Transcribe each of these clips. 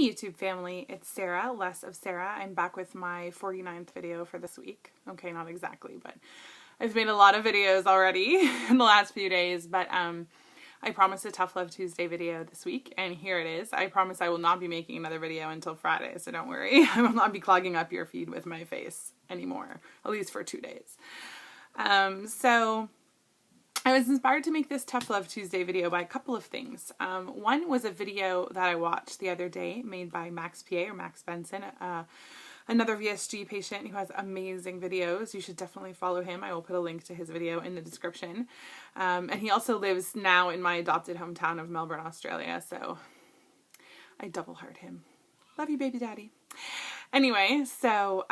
Hey YouTube family, it's Sarah, Less of Sarah. I'm back with my 49th video for this week. Okay, not exactly, but I've made a lot of videos already in the last few days, but I promised a Tough Love Tuesday video this week, and here it is. I promise I will not be making another video until Friday, so don't worry. I will not be clogging up your feed with my face anymore, at least for 2 days. So I was inspired to make this Tough Love Tuesday video by a couple of things. One was a video that I watched the other day made by Max PA, or Max Benson, another VSG patient who has amazing videos. You should definitely follow him. I will put a link to his video in the description. And he also lives now in my adopted hometown of Melbourne, Australia, so I double heart him. Love you, baby daddy. Anyway, so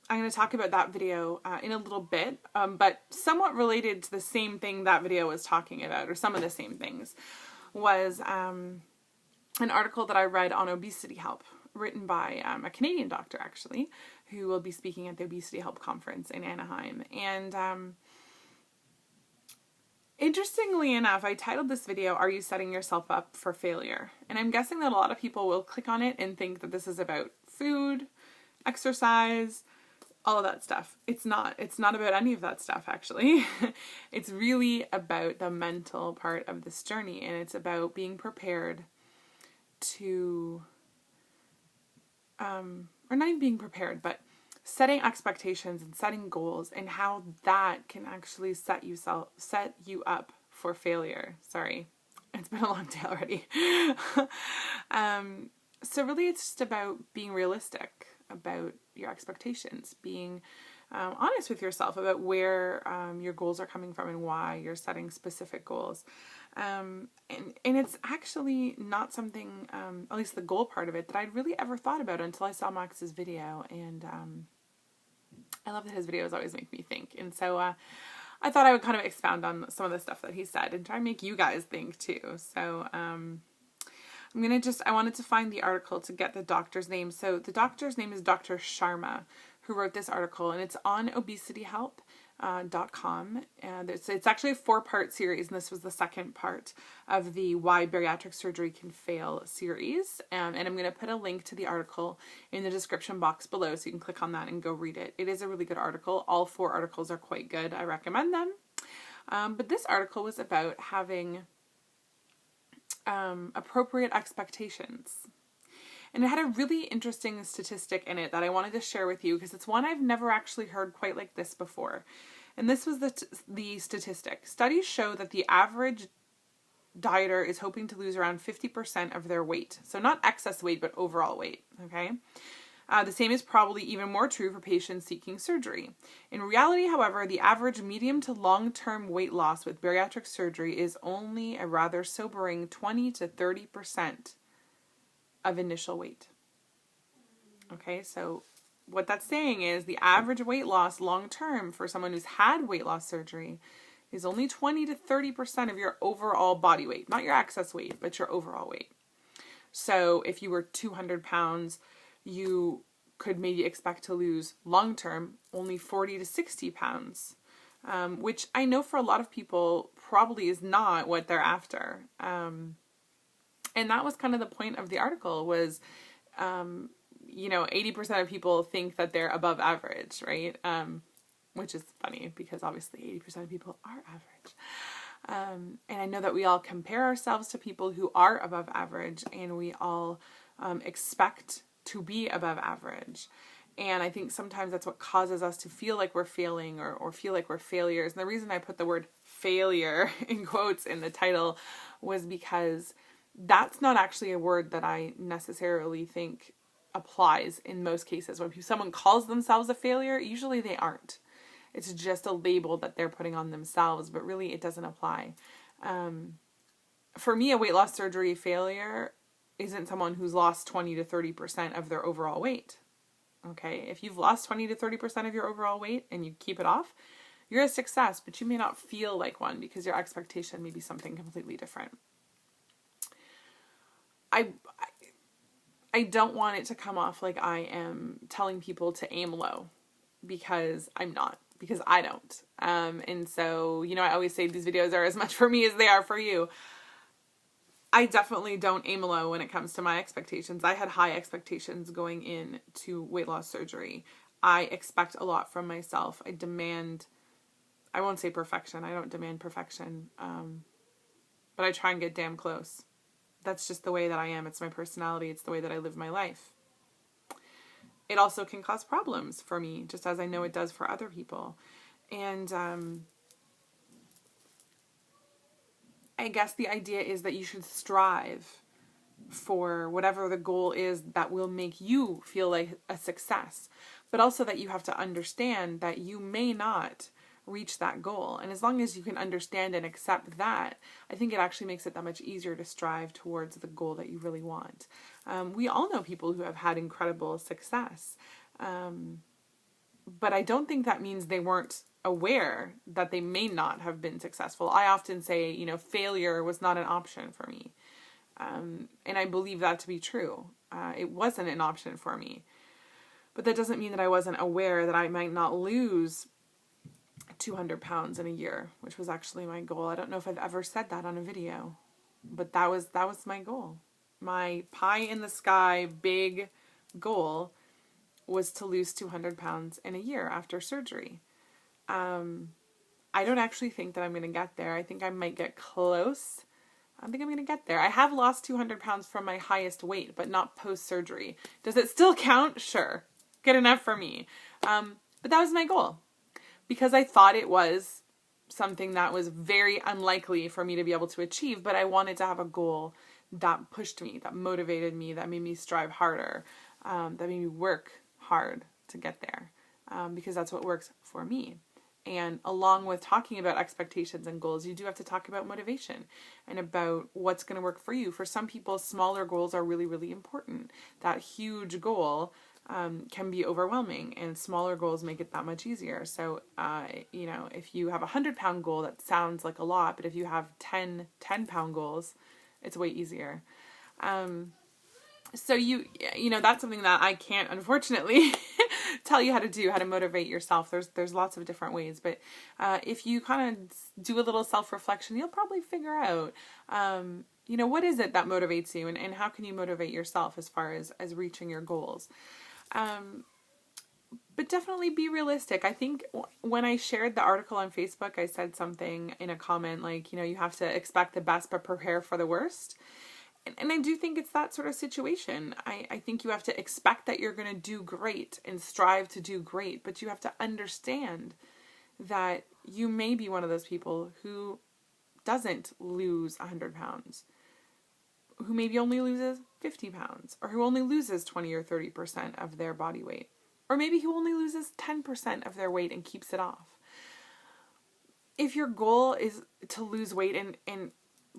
I'm going to talk about that video in a little bit, but somewhat related to the same thing that video was talking about, or some of the same things, was an article that I read on Obesity Help, written by a Canadian doctor, actually, who will be speaking at the Obesity Help conference in Anaheim. And interestingly enough, I titled this video, "Are You Setting Yourself Up for Failure?" And I'm guessing that a lot of people will click on it and think that this is about food, exercise, all of that stuff. It's not. It's not about any of that stuff, actually. It's really about the mental part of this journey, and it's about being prepared to, or not even being prepared, but setting expectations and setting goals, and how that can actually set you up for failure. Sorry, it's been a long day already. So really, it's just about being realistic about your expectations, being honest with yourself about where your goals are coming from and why you're setting specific goals. And it's actually not something, at least the goal part of it, that I'd really ever thought about until I saw Max's video. And I love that his videos always make me think. And so I thought I would kind of expound on some of the stuff that he said and try and make you guys think too. So I wanted to find the article to get the doctor's name. So the doctor's name is Dr. Sharma, who wrote this article, and it's on obesityhelp.com. And it's actually a 4-part series, and this was the second part of the Why Bariatric Surgery Can Fail series. And I'm going to put a link to the article in the description box below, so you can click on that and go read it. It is a really good article. All 4 articles are quite good. I recommend them. But this article was about having appropriate expectations. And it had a really interesting statistic in it that I wanted to share with you, because it's one I've never actually heard quite like this before. And this was the statistic. Studies show that the average dieter is hoping to lose around 50% of their weight. So not excess weight, but overall weight. Okay. The same is probably even more true for patients seeking surgery. In reality, however, the average medium to long-term weight loss with bariatric surgery is only a rather sobering 20 to 30% of initial weight. Okay, so what that's saying is the average weight loss long-term for someone who's had weight loss surgery is only 20 to 30% of your overall body weight. Not your excess weight, but your overall weight. So if you were 200 pounds, you could maybe expect to lose long-term only 40 to 60 pounds, which I know for a lot of people probably is not what they're after. And that was kind of the point of the article was, 80% of people think that they're above average, right? Which is funny because obviously 80% of people are average. And I know that we all compare ourselves to people who are above average, and we all expect to be above average. And I think sometimes that's what causes us to feel like we're failing or feel like we're failures. And the reason I put the word failure in quotes in the title was because that's not actually a word that I necessarily think applies in most cases. When someone calls themselves a failure, usually they aren't. It's just a label that they're putting on themselves, but really it doesn't apply. For me, a weight loss surgery failure isn't someone who's lost 20 to 30% of their overall weight. Okay, if you've lost 20 to 30% of your overall weight and you keep it off, you're a success, but you may not feel like one because your expectation may be something completely different. I don't want it to come off like I am telling people to aim low, because I'm not, because I don't. And so, I always say these videos are as much for me as they are for you. I definitely don't aim low when it comes to my expectations. I had high expectations going into weight loss surgery. I expect a lot from myself. I won't say perfection. I don't demand perfection. But I try and get damn close. That's just the way that I am. It's my personality. It's the way that I live my life. It also can cause problems for me, just as I know it does for other people. And I guess the idea is that you should strive for whatever the goal is that will make you feel like a success, but also that you have to understand that you may not reach that goal. And as long as you can understand and accept that, I think it actually makes it that much easier to strive towards the goal that you really want. We all know people who have had incredible success, but I don't think that means they weren't aware that they may not have been successful. I often say, failure was not an option for me. And I believe that to be true. It wasn't an option for me. But that doesn't mean that I wasn't aware that I might not lose 200 pounds in a year, which was actually my goal. I don't know if I've ever said that on a video, but that was my goal. My pie in the sky big goal was to lose 200 pounds in a year after surgery. I don't actually think that I'm going to get there. I think I might get close. I think I'm going to get there. I have lost 200 pounds from my highest weight, but not post-surgery. Does it still count? Sure. Good enough for me. But that was my goal because I thought it was something that was very unlikely for me to be able to achieve, but I wanted to have a goal that pushed me, that motivated me, that made me strive harder, that made me work hard to get there, because that's what works for me. And along with talking about expectations and goals, you do have to talk about motivation and about what's going to work for you. For some people, smaller goals are really, really important. That huge goal can be overwhelming, and smaller goals make it that much easier. So, if you have a 100-pound goal, that sounds like a lot, but if you have 10-pound goals, it's way easier. So that's something that I can't, unfortunately, tell you how to do, how to motivate yourself. There's lots of different ways, but if you kind of do a little self-reflection, you'll probably figure out, what is it that motivates you, and how can you motivate yourself as far as reaching your goals. But definitely be realistic. I think when I shared the article on Facebook, I said something in a comment like, you have to expect the best, but prepare for the worst. And I do think it's that sort of situation. I think you have to expect that you're going to do great and strive to do great, but you have to understand that you may be one of those people who doesn't lose 100 pounds, who maybe only loses 50 pounds, or who only loses 20 or 30% of their body weight, or maybe who only loses 10% of their weight and keeps it off. If your goal is to lose weight, and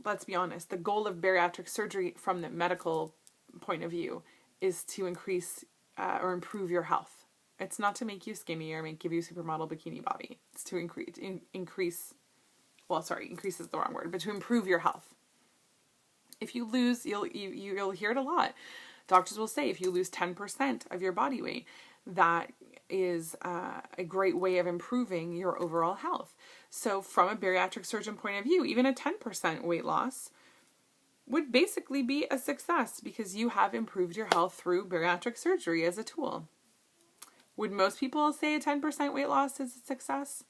let's be honest, the goal of bariatric surgery from the medical point of view is to increase or improve your health. It's not to make you skinny or give you a supermodel bikini body. It's to increase is the wrong word, but to improve your health. If you lose, you'll hear it a lot. Doctors will say if you lose 10% of your body weight, that is a great way of improving your overall health. So from a bariatric surgeon point of view, even a 10% weight loss would basically be a success because you have improved your health through bariatric surgery as a tool. Would most people say a 10% weight loss is a success?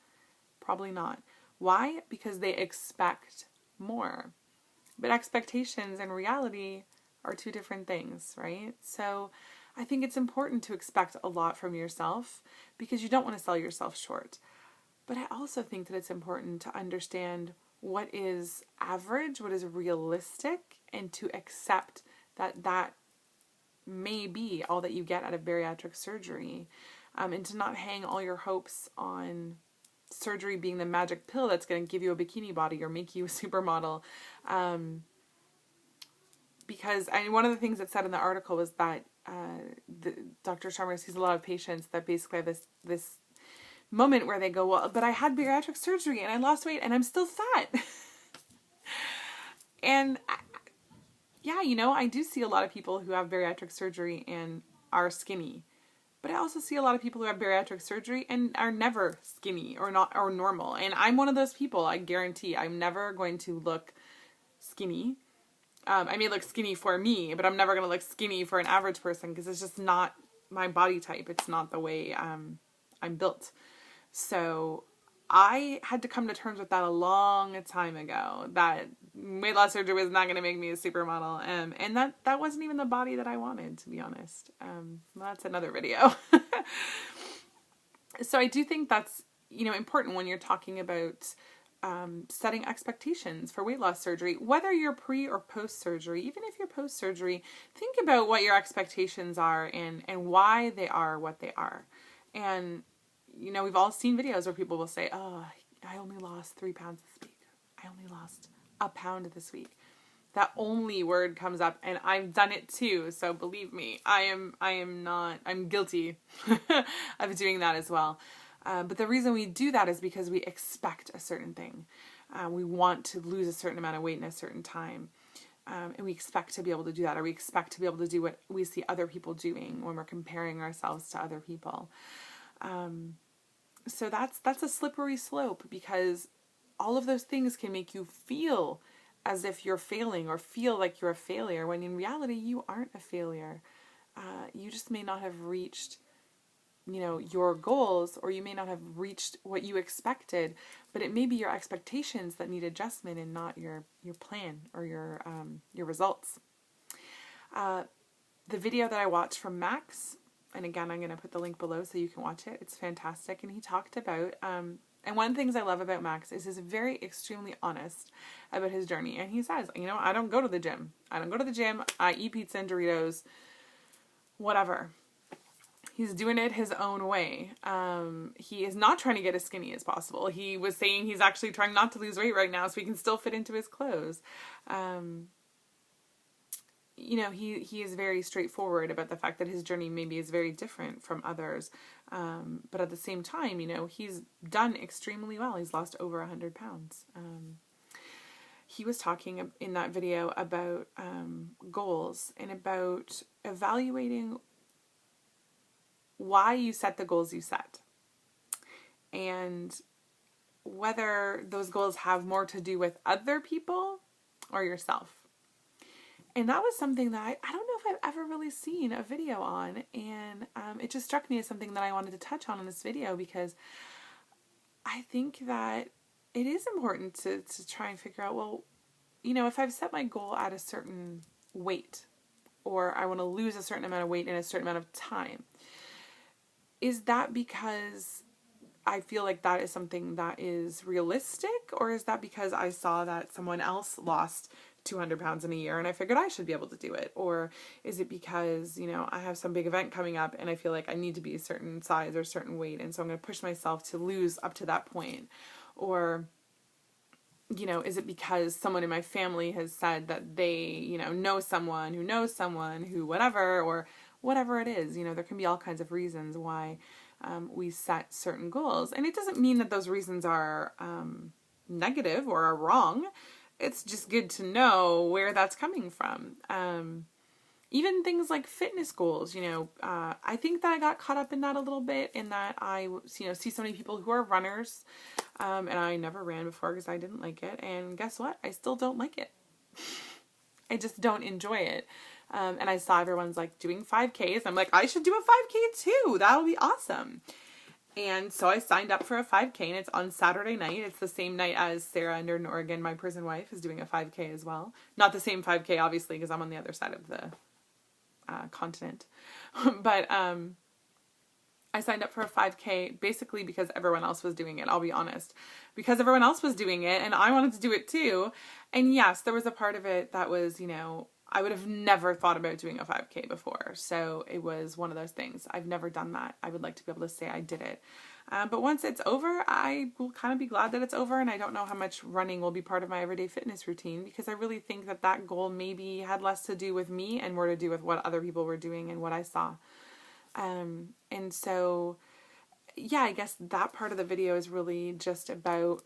Probably not. Why? Because they expect more. But expectations and reality are two different things, right? So I think it's important to expect a lot from yourself because you don't want to sell yourself short. But I also think that it's important to understand what is average, what is realistic, and to accept that that may be all that you get out of bariatric surgery, and to not hang all your hopes on surgery being the magic pill that's going to give you a bikini body or make you a supermodel. Because one of the things that said in the article was that Dr. Sharma sees a lot of patients that basically have this moment where they go, well, but I had bariatric surgery and I lost weight and I'm still fat. And I do see a lot of people who have bariatric surgery and are skinny. But I also see a lot of people who have bariatric surgery and are never skinny or normal. And I'm one of those people. I guarantee I'm never going to look skinny. I may look skinny for me, but I'm never going to look skinny for an average person because it's just not my body type. It's not the way I'm built. So I had to come to terms with that a long time ago, that weight loss surgery was not going to make me a supermodel. And that wasn't even the body that I wanted, to be honest. Well, that's another video. So I do think that's, important when you're talking about setting expectations for weight loss surgery, whether you're pre or post surgery. Even if you're post surgery, think about what your expectations are and why they are what they are. And we've all seen videos where people will say, oh, I only lost 3 pounds this week. I only lost a pound this week. That only word comes up, and I've done it too. So believe me, I'm guilty of doing that as well. But the reason we do that is because we expect a certain thing. We want to lose a certain amount of weight in a certain time. And we expect to be able to do that, or we expect to be able to do what we see other people doing when we're comparing ourselves to other people. So that's a slippery slope, because all of those things can make you feel as if you're failing or feel like you're a failure, when in reality you aren't a failure. You just may not have reached, your goals, or you may not have reached what you expected, but it may be your expectations that need adjustment and not your plan or your results. The video that I watched from Max, and again, I'm going to put the link below so you can watch it. It's fantastic. And he talked about, and one of the things I love about Max is he's very extremely honest about his journey. And he says, I don't go to the gym. I eat pizza and Doritos, whatever. He's doing it his own way. He is not trying to get as skinny as possible. He was saying he's actually trying not to lose weight right now so he can still fit into his clothes. He is very straightforward about the fact that his journey maybe is very different from others. But at the same time, he's done extremely well. He's lost over 100 pounds. He was talking in that video about goals and about evaluating why you set the goals you set, and whether those goals have more to do with other people or yourself. And that was something that I don't know if I've ever really seen a video on, and it just struck me as something that I wanted to touch on in this video, because I think that it is important to try and figure out, well, if I've set my goal at a certain weight, or I want to lose a certain amount of weight in a certain amount of time, is that because I feel like that is something that is realistic, or is that because I saw that someone else lost 200 pounds in a year and I figured I should be able to do it? Or is it because, I have some big event coming up and I feel like I need to be a certain size or certain weight, and so I'm going to push myself to lose up to that point? Or, is it because someone in my family has said that they, know someone who whatever, or whatever it is? There can be all kinds of reasons why we set certain goals. And it doesn't mean that those reasons are negative or are wrong. It's just good to know where that's coming from. Even things like fitness goals, I think that I got caught up in that a little bit, in that I, see so many people who are runners, and I never ran before because I didn't like it. And guess what? I still don't like it. I just don't enjoy it. And I saw everyone's like doing 5Ks. I'm like, I should do a 5K too. That'll be awesome. And so I signed up for a 5K, and it's on Saturday night. It's the same night as Sarah in Oregon, my prison wife, is doing a 5K as well. Not the same 5K, obviously, because I'm on the other side of the continent. But I signed up for a 5K basically because everyone else was doing it. I'll be honest. Because everyone else was doing it, and I wanted to do it too. And yes, there was a part of it that was, I would have never thought about doing a 5K before. So it was one of those things. I've never done that. I would like to be able to say I did it. But once it's over, I will kind of be glad that it's over. And I don't know how much running will be part of my everyday fitness routine, because I really think that goal maybe had less to do with me and more to do with what other people were doing and what I saw. And so, yeah, I guess that part of the video is really just about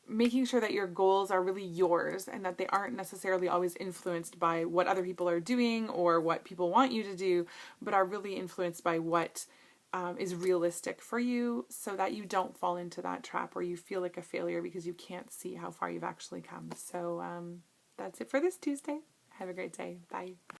making sure that your goals are really yours, and that they aren't necessarily always influenced by what other people are doing or what people want you to do, but are really influenced by what is realistic for you, so that you don't fall into that trap where you feel like a failure because you can't see how far you've actually come. So that's it for this Tuesday. Have a great day. Bye.